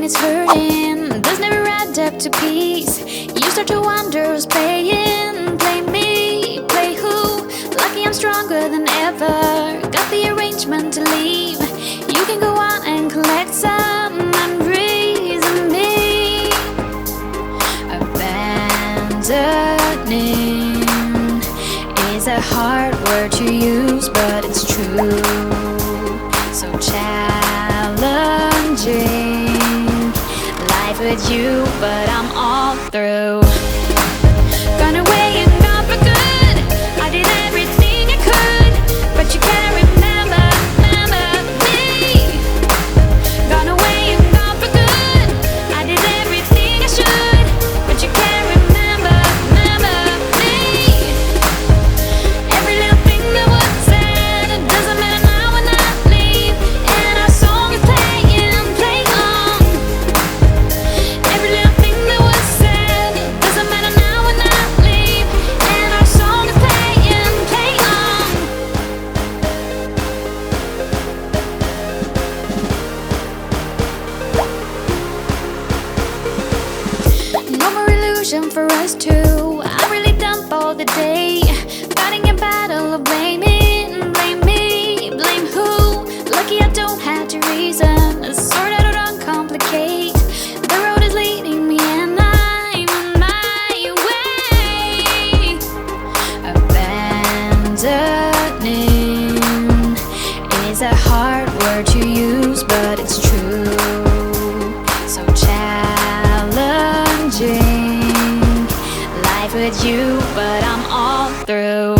and it's hurting. This never adds up to peace. You start to wonder who's playing. Play me, play who? Lucky I'm stronger than ever. Got the arrangement to leave. You can go on and collect some memories of me. Abandoning is a hard word to use, but it's true. So challenging life with you, but I'm all through. Gone away and gone for good. I did everything I could, but you can't remember me. Gone away and gone for good. I did everything I should, but you can't remember me. Every little thing that was said, it doesn't matter now when I leave, and our song is playing, play on. Every little thing that was said, it doesn't matter now when I leave, and our song is playing, play on. No more illusion for us two. I'm really done for the day. Fighting a battle of blaming. Blame me, blame who? Lucky I don't have to reason. Sort out or uncomplicate. The road is leading me and I'm on my way. Abandoning is a hard word to use, but it's true. So challenging life with you, but I'm all through.